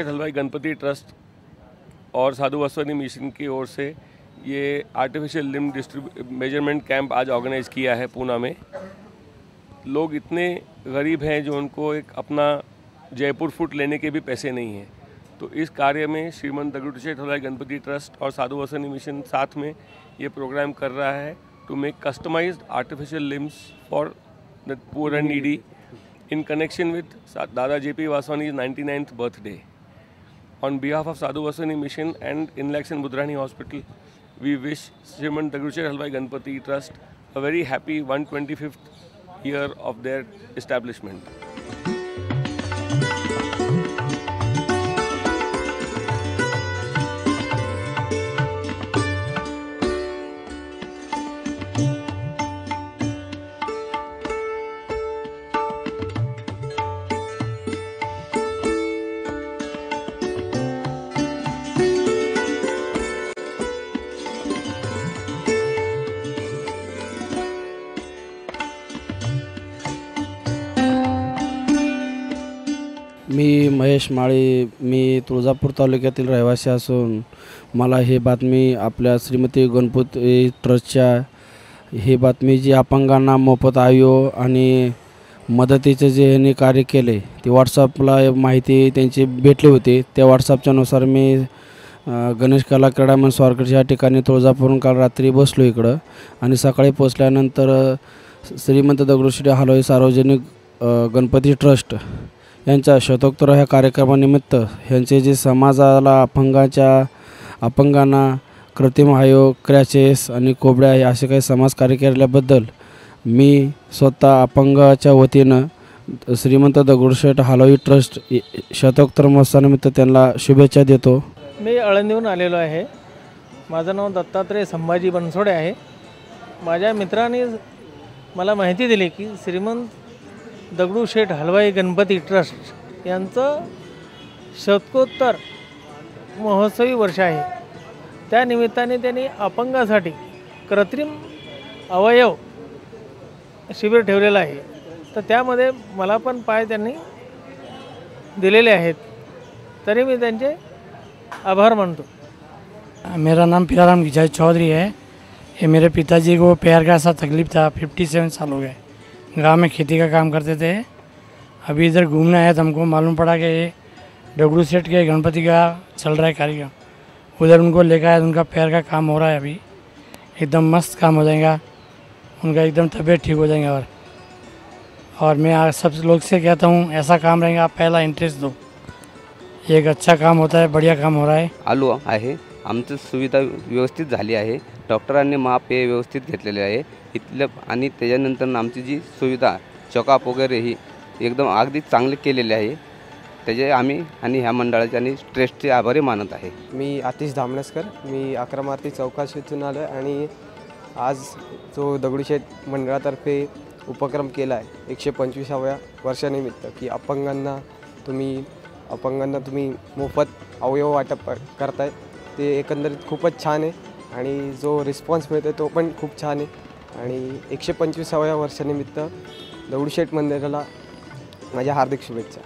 Dagdusheth Halwai Ganpati trust और साधु Vaswani mission की or से ये आर्टिफिशियल लिम्ब मेजरमेंट कैंप आज ऑर्गेनाइज किया है पूना में। लोग इतने गरीब हैं जो उनको एक अपना जयपुर फुट लेने के भी पैसे नहीं हैं, तो इस कार्य में श्रीमंत दगड़ूशेठ हलवाई गणपति ट्रस्ट और साधु वासवानी मिशन साथ में ये प्रोग्राम कर रहा है to make customized artificial limbs for the poor and needy in connection with Dada J.P. Vaswani's 99th birthday. On behalf of Sadhu Vaswani Mission and Inlax and Budrani Hospital, we wish Srimant Dagdusheth Halwai Ganpati Trust a very happy 125th year of their establishment. मी महेश माळी, मी तुळजापूर तालुक्यातील रहिवासी असून मला ही बातमी आपल्या श्रीमती गणपती ट्रस्टच्या ही बातमी जी अपंगांना मोफत आयो आणि मदतीचे जे यांनी कार्य केले ते व्हॉट्सअपला माहिती त्यांची भेटली होती। त्या व्हॉट्सअपच्या नुसार मी गणेश कला क्रीडा मंच स्वारगेट या ठिकाणी तुळजापूरहून काल रात्री बसलो इकडं आणि सकाळी पोचल्यानंतर श्रीमंत दगडूशेठ हलवाई सार्वजनिक गणपती ट्रस्ट यांच्या शतकोत्तर ह्या कार्यक्रमानिमित्त ह्यांचे जे समाजाला अपंगांना कृत्रिम आयोग, क्रॅचेस आणि कोबड्या हे असे काही समाज कार्य केल्याबद्दल मी स्वतः अपंगाच्या वतीनं श्रीमंत दगडूशेठ हलवाई ट्रस्ट शतकोत्तर महोत्सवानिमित्त त्यांना शुभेच्छा देतो। मी आळंदीहून आलेलो आहे। माझं नाव दत्तात्रय संभाजी बनसोडे आहे। माझ्या मित्राने मला माहिती दिली की श्रीमंत दगडूशेठ हलवाई गणपती ट्रस्ट यांचं शतकोत्तर महोत्सवी वर्ष आहे। त्या निमित्ताने त्यांनी अपंगासाठी कृत्रिम अवयव शिबिर ठेवलेलं आहे, तर त्यामध्ये मला पण पाय त्यांनी दिलेले आहेत, तरी मी त्यांचे आभार मानतो। मेरा नाम पीराराम गिजाई चौधरी है। ये मेरे पिताजी को पैर का ऐसा तकलीफ़ था, 57 साल हो गए। गांव में खेती का काम करते थे। अभी इधर घूमने आए तो हमको मालूम पड़ा कि ये दगड़ूशेठ के गणपति का चल रहा है कार्यक्रम, उधर उनको लेकर आए। उनका पैर का काम हो रहा है, अभी एकदम मस्त काम हो जाएगा, उनका एकदम तबीयत ठीक हो जाएगा। और मैं आज सब लोग से कहता हूँ ऐसा काम रहेगा, आप पहला इंटरेस्ट दो, ये एक अच्छा काम होता है, बढ़िया काम हो रहा है। आलो आहे, आमची सुविधा व्यवस्थित झाली आहे, डॉक्टरांनी माप हे व्यवस्थित घेतलेले आहे इथलं, आणि त्याच्यानंतर आमची जी सुविधा चेकअप वगैरे ही एकदम अगदी चांगले केलेले आहे, त्याचे आम्ही आणि ह्या मंडळाचे आणि ट्रस्टचे आभारी मानत आहे। मी आतिश धामणसकर, मी 11 मारुती चौकाशीतून आलो आणि आज जो दगडूशेठ मंडळातर्फे उपक्रम केला आहे 125व्या वर्षानिमित्त की अपंगांना तुम्ही मोफत अवयव वाटप करताय, ते एकंदरीत खूपच छान आहे आणि जो रिस्पॉन्स मिळतो तो पण खूप छान आहे। आणि 125व्या वर्षानिमित्त दगडूशेठ मंदिराला माझ्या हार्दिक शुभेच्छा।